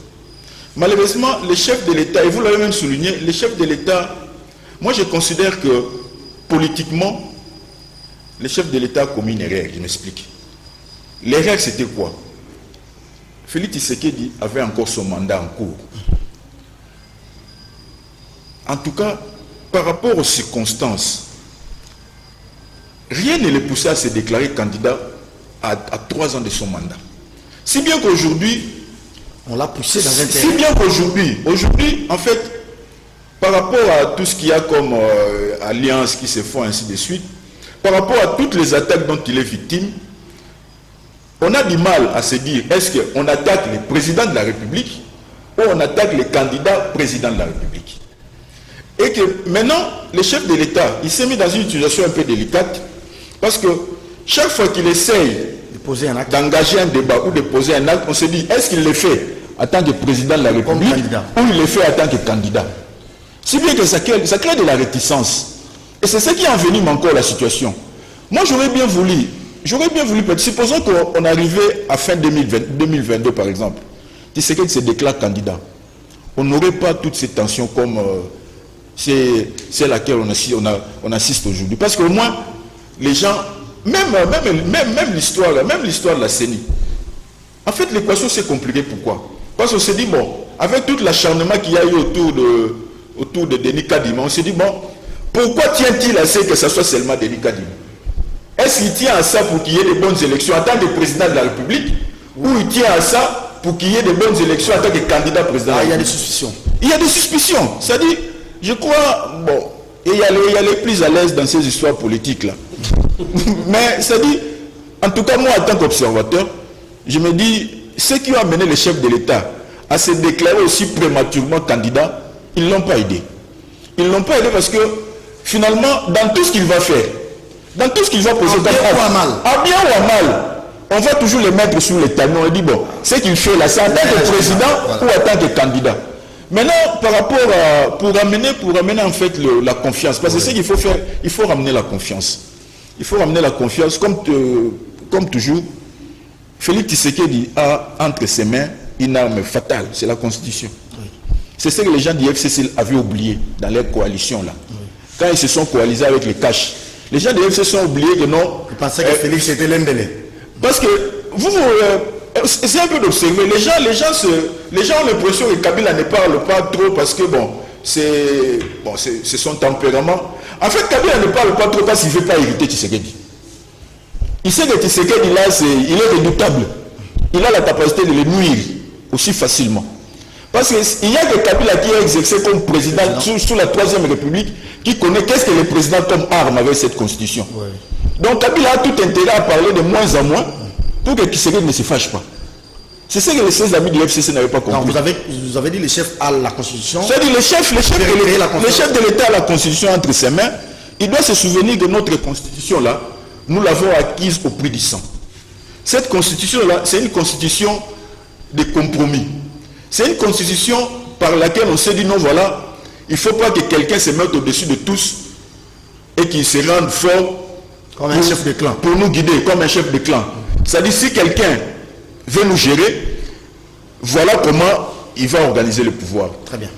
Malheureusement, le chef de l'État, et vous l'avez même souligné, le chef de l'État, moi je considère que politiquement, le chef de l'État a commis une erreur, je m'explique. L'erreur c'était quoi? Félix Tshisekedi avait encore son mandat en cours. En tout cas, par rapport aux circonstances, rien ne le poussait à se déclarer candidat à 3 ans de son mandat. Si bien qu'aujourd'hui, On l'a poussé dans un si terrain. bien qu'aujourd'hui, en fait, par rapport à tout ce qu'il y a comme alliances qui se font, ainsi de suite, par rapport à toutes les attaques dont il est victime, on a du mal à se dire, est-ce qu'on attaque le président de la République ou on attaque le candidat président de la République? Et que maintenant, le chef de l'État, il s'est mis dans une situation un peu délicate, parce que chaque fois qu'il essaye De poser un acte. d'engager un débat ou de poser un acte, on se dit, est-ce qu'il le fait en tant que président de la République candidat. ou il le fait en tant que candidat? Si bien que ça crée de la réticence. Et c'est ce qui envenime encore la situation. Moi, j'aurais bien voulu, supposons qu'on arrivait à fin 2022 par exemple, Tshisekedi se déclare candidat. On n'aurait pas toutes ces tensions comme c'est laquelle on assiste aujourd'hui. Parce qu'au moins, les gens, même l'histoire de la CENI, en fait, l'équation s'est compliquée. Pourquoi? Parce qu'on s'est dit, bon, avec tout l'acharnement qu'il y a eu autour de Denis Kadima, on s'est dit, bon, pourquoi tient-il à ce que ce soit seulement Denis Kadima? Est-ce qu'il tient à ça pour qu'il y ait de bonnes élections en tant que président de la République, ou il tient à ça pour qu'il y ait de bonnes élections en tant que candidat président de la Il y a des République? suspicions. Il y a des suspicions. C'est-à-dire, je crois, bon, et il y a les plus à l'aise dans ces histoires politiques-là. Mais c'est-à-dire, en tout cas, moi, en tant qu'observateur, je me dis, ceux qui ont amené le chef de l'État à se déclarer aussi prématurément candidat, ils ne l'ont pas aidé. Ils ne l'ont pas aidé parce que, finalement, dans tout ce qu'il va faire, dans tout ce qu'il va poser, En bien ou en mal. à bien ou à mal, on va toujours les mettre sur les talons et dire, bon, ce qu'il fait là, c'est en tant que président ou en tant que candidat. Maintenant, par rapport à, pour amener en fait la confiance, parce que c'est ce qu'il faut faire, il faut ramener la confiance. Il faut ramener la confiance, comme toujours. Félix Tshisekedi a entre ses mains une arme fatale, c'est la Constitution. Oui. C'est ce que les gens du FCC avaient oublié dans leur coalition là. Oui. Quand ils se sont coalisés avec les Cash, les gens du FCC ont oublié que non. Ils pensaient que Félix était l'Embélé. Parce que c'est un peu d'observer. Les gens ont l'impression que Kabila ne parle pas trop parce que c'est son tempérament. En fait, Kabila ne parle pas trop parce qu'il ne veut pas irriter Tshisekedi. Il sait que Tshisekedi là, il est redoutable. Il a la capacité de le nuire aussi facilement. Parce qu'il n'y a que Kabila qui a exercé comme président sous la Troisième République qui connaît qu'est-ce que le président comme arme avec cette constitution. Ouais. Donc Kabila a tout intérêt à parler de moins en moins pour que Tshisekedi ne se fâche pas. C'est ce que ses amis du FCC n'avaient pas compris. Non, vous avez dit le chef a la constitution. C'est-à-dire le chef de l'État a la constitution entre ses mains. Il doit se souvenir de notre constitution là. Nous l'avons acquise au prix du sang. Cette constitution-là, c'est une constitution de compromis. C'est une constitution par laquelle on s'est dit non, voilà, il ne faut pas que quelqu'un se mette au-dessus de tous et qu'il se rende fort comme un chef de clan. Pour nous guider, comme un chef de clan. C'est-à-dire, si quelqu'un veut nous gérer, voilà comment il va organiser le pouvoir. Très bien.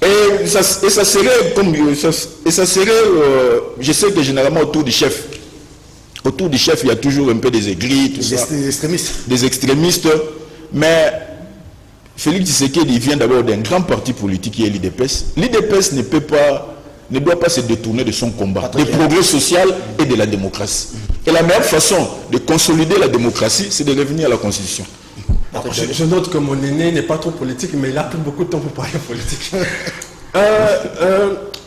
Et ça serait, je sais que généralement autour du chef, il y a toujours un peu des aigris, des extrémistes. Mais Félix Tshisekedi vient d'abord d'un grand parti politique qui est l'IDPS. L'IDPS ne doit pas se détourner de son combat, du progrès social et de la démocratie. Et la meilleure façon de consolider la démocratie, c'est de revenir à la Constitution. Je note que mon aîné n'est pas trop politique, mais il a pris beaucoup de temps pour parler politique.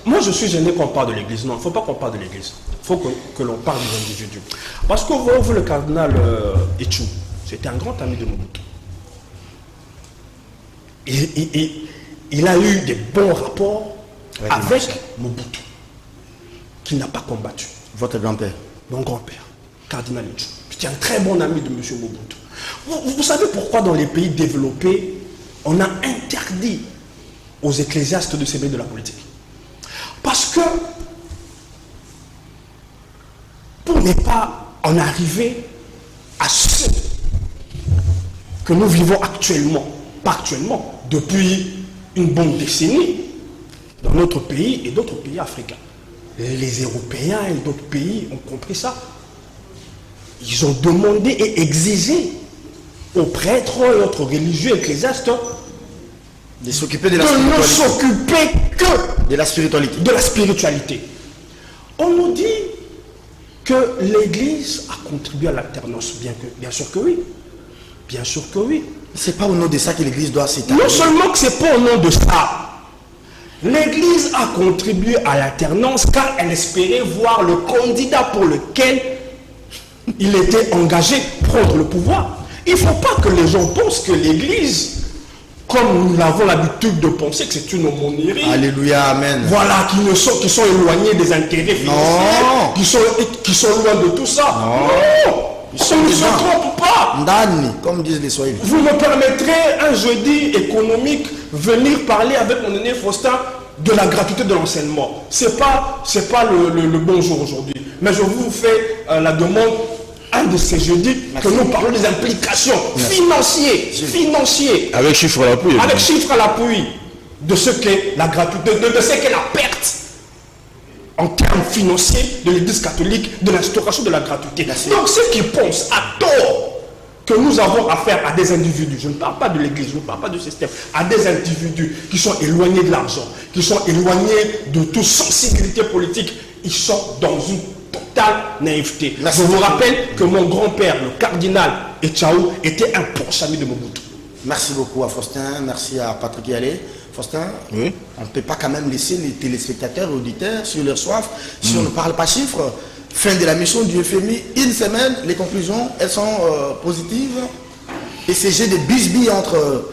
Moi, je suis gêné qu'on parle de l'Église. Non, il ne faut pas qu'on parle de l'Église. Il faut que l'on parle des individus. Parce que vous, le cardinal Etchou, c'était un grand ami de Mobutu. Il a eu des bons rapports avec Mobutu, qui n'a pas combattu. Votre grand-père. Mon grand-père, cardinal Etchou. C'était un très bon ami de M. Mobutu. Vous savez pourquoi dans les pays développés, on a interdit aux ecclésiastes de s'aimer de la politique? Parce que pour ne pas en arriver à ce que nous vivons actuellement, pas actuellement, depuis une bonne décennie, dans notre pays et d'autres pays africains. Les Européens et d'autres pays ont compris ça. Ils ont demandé et exigé aux prêtres et autres religieux ecclésiastes De s'occuper de de la ne spiritualité. s'occuper que De la spiritualité. de la spiritualité. On nous dit que l'Église a contribué à l'alternance. Bien sûr que oui. Bien sûr que oui. C'est pas au nom de ça que l'Église doit s'établir. Non seulement que c'est pas au nom de ça. L'Église a contribué à l'alternance car elle espérait voir le candidat pour lequel il était engagé prendre le pouvoir. Il ne faut pas que les gens pensent que l'Église, comme nous l'avons l'habitude de penser que c'est une aumônerie, Alléluia, amen. voilà, qui sont éloignés des intérêts financiers, qui sont loin de tout ça. Non, Ils on sont ne se dedans. trompe pas. Ndani, comme disent les Swahili. Vous me permettrez un jeudi économique venir parler avec mon aîné Faustin de la gratuité de l'enseignement. C'est pas le bon jour aujourd'hui. Mais je vous fais la demande un de ces jeudis que nous parlons des implications financières, Avec chiffre à l'appui. avec chiffres à l'appui de ce qu'est la gratuité, de ce qu'est la perte en termes financiers de l'Église catholique, de l'instauration de la gratuité. Donc ceux qui pensent à tort que nous avons affaire à des individus, je ne parle pas de l'Église, je ne parle pas du système, à des individus qui sont éloignés de l'argent, qui sont éloignés de toute sensibilité politique, ils sont dans une totale naïveté. Merci Je vous beaucoup. rappelle que mon grand-père, le cardinal Etchaou, était un proche ami de Mobutu. Merci beaucoup à Faustin, merci à Patrick Yalé. Faustin, Oui. on ne peut pas quand même laisser les téléspectateurs, auditeurs sur leur soif. Si on ne parle pas chiffres, fin de la mission du FMI, une semaine, les conclusions, elles sont positives. Et c'est j'ai des bisbilles entre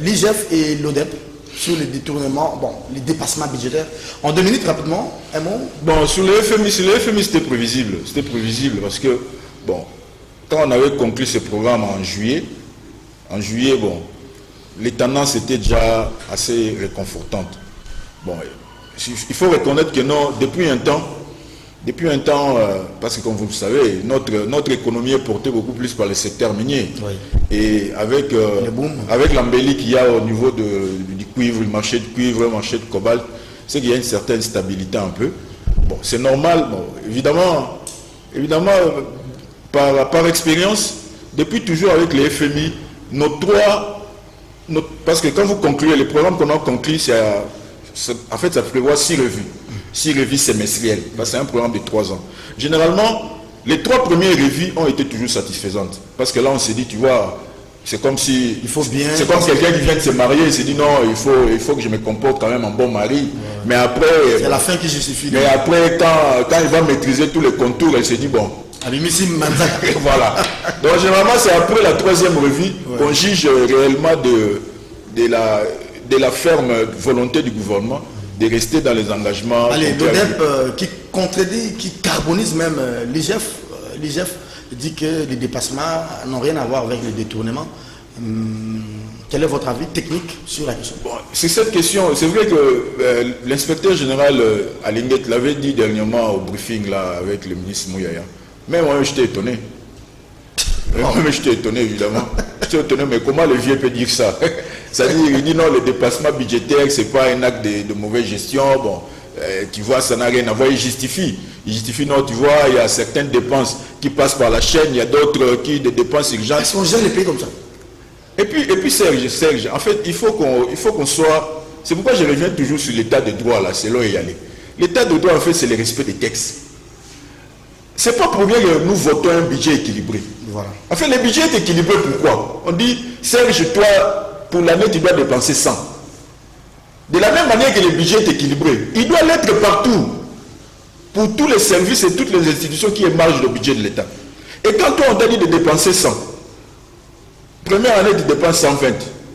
l'IGF et l'ODEP sur les détournements, bon, les dépassements budgétaires. En 2 minutes, rapidement, un mot. Bon, sur le FMI, c'était prévisible. C'était prévisible parce que, bon, quand on avait conclu ce programme en juillet, bon, les tendances étaient déjà assez réconfortantes. Bon, il faut reconnaître que non, depuis un temps, parce que comme vous le savez, notre économie est portée beaucoup plus par le secteur minier. Oui. Et avec l'embellie qu'il y a au niveau du cuivre, le marché de cuivre, le marché de cobalt, c'est qu'il y a une certaine stabilité un peu. Bon, c'est normal. Bon, évidemment, par expérience, depuis toujours avec les FMI, parce que quand vous concluez, les programmes qu'on a conclus, en fait, ça prévoit 6 revues. 6 revues semestrielles. C'est un programme de 3 ans. Généralement, les 3 premières revues ont été toujours satisfaisantes. Parce que là, on s'est dit, tu vois, c'est comme si... Il faut bien... C'est comme quelqu'un qui vient de se marier, il s'est dit, non, il faut que je me comporte quand même en bon mari. Ouais. Mais après... C'est la fin qui justifie. Mais après, quand il va maîtriser tous les contours, il s'est dit, bon... Voilà. Donc, généralement, c'est après la 3e revue qu'on juge réellement de la ferme volonté du gouvernement de rester dans les engagements. Allez, l'ODEP qui contredit, qui carbonise même l'IGF dit que les dépassements n'ont rien à voir avec les détournements. Quel est votre avis technique sur la question? Bon, c'est cette question. C'est vrai que l'inspecteur général Alinguet l'avait dit dernièrement au briefing là, avec le ministre Mouyaya. Même moi, j'étais étonné. J'étais étonné, évidemment. J'étais étonné, mais comment le vieux peut dire ça? C'est-à-dire, il dit non, le dépassement budgétaire, ce n'est pas un acte de mauvaise gestion. Bon, tu vois, ça n'a rien à voir. Il justifie, non, tu vois, il y a certaines dépenses qui passent par la chaîne, il y a d'autres des dépenses urgentes. Est-ce qu'on gère les pays comme ça? Et puis Serge, en fait, il faut qu'on soit... C'est pourquoi je reviens toujours sur l'état de droit, là, c'est là y aller. L'état de droit, en fait, c'est le respect des textes. C'est pas pour rien que nous votons un budget équilibré. Voilà. En fait, le budget est équilibré pourquoi? On dit, Serge, toi, pour l'année, tu dois dépenser 100. De la même manière que le budget est équilibré, il doit l'être partout. Pour tous les services et toutes les institutions qui émargent le budget de l'État. Et quand toi, on t'a dit de dépenser 100, première année, tu dépenses 120.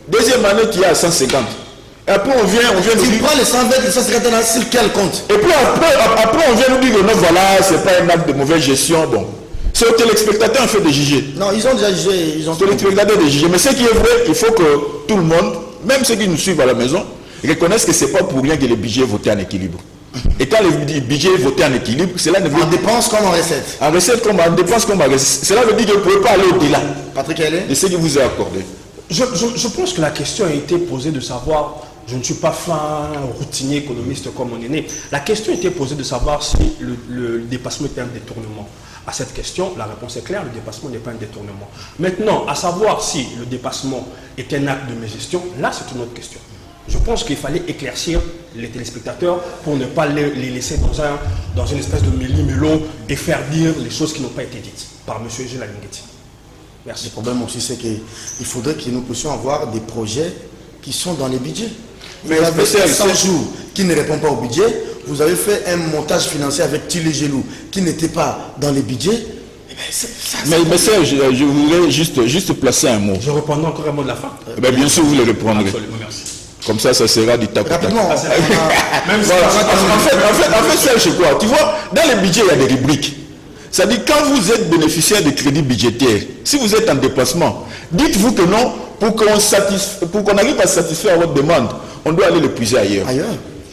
Deuxième année, tu es à 150. Et après, on vient nous Tu dire... prends les 120, les 150 sur quel compte? Et puis après, on vient nous dire que non, voilà, c'est pas un acte de mauvaise gestion. Bon, c'est au téléspectateur en fait de juger. Non, ils ont déjà jugé. Ils ont C'est au téléspectateur de juger. Mais ce qui est vrai, il faut que tout le monde, même ceux qui nous suivent à la maison, reconnaissent que c'est pas pour rien que le budget est voté en équilibre. Et quand le budget est voté en équilibre, cela ne veut en dépense comme en recette. En recette comme en dépense comme en recette. Cela veut dire que vous ne pouvez pas aller au-delà. Patrick Yalé, de ce qui vous est accordé. Je pense que la question a été posée de savoir Je ne suis pas fin routinier économiste comme mon aîné. La question était posée de savoir si le dépassement était un détournement. À cette question, la réponse est claire, le dépassement n'est pas un détournement. Maintenant, à savoir si le dépassement est un acte de mégestion, là c'est une autre question. Je pense qu'il fallait éclaircir les téléspectateurs pour ne pas les laisser dans une espèce de méli-mélo et faire dire les choses qui n'ont pas été dites par M. Gilles Alinguetti. Merci. Le problème aussi, c'est qu'il faudrait que nous puissions avoir des projets qui sont dans les budgets. Vous avez fait 100 jours qui ne répondent pas au budget. Vous avez fait un montage financier avec Tilly Gelou qui n'était pas dans les budgets. Mais Serge, je voulais juste placer un mot. Je répondrai encore un mot de la fin. Bien sûr, vous le répondrez. Absolument, merci. Comme ça sera du tac au tac. Rapidement. Même si Voilà. En fait, Serge, quoi? Tu vois, dans les budgets, il y a des rubriques. C'est-à-dire, quand vous êtes bénéficiaire de crédits budgétaires, si vous êtes en déplacement, dites-vous que non, pour qu'on arrive à satisfaire votre demande, on doit aller le puiser ailleurs.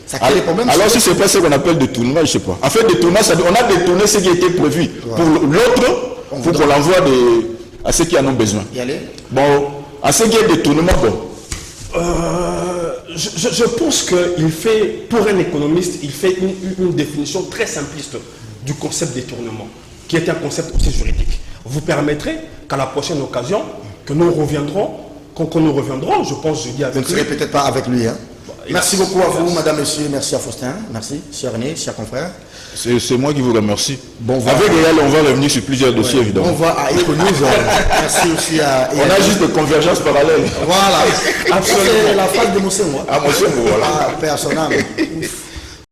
Ça crée des problèmes. Alors si c'est pas ce qu'on appelle détournement, je ne sais pas. En fait, détournement, on a détourné ce qui était prévu pour l'autre, pour qu'on l'envoie à ceux qui en ont besoin. Bon, à ce qui est détournement, bon. Je pense qu'il fait, pour un économiste, il fait une définition très simpliste du concept détournement, qui est un concept aussi juridique. Vous permettrez qu'à la prochaine occasion, que nous reviendrons, je pense, je dis avec lui. Vous ne serez peut-être pas avec lui. Hein. Merci beaucoup à vous, madame, monsieur. Merci à Faustin. Merci, cher René, cher confrère. C'est moi qui vous remercie. Bon, avec Réal, on va revenir sur plusieurs dossiers, évidemment. On va à Econews. Merci aussi à... On a juste des convergences parallèles. Voilà. C'est la phase de Moussemou. Ah, Moussemou, voilà. Personnel.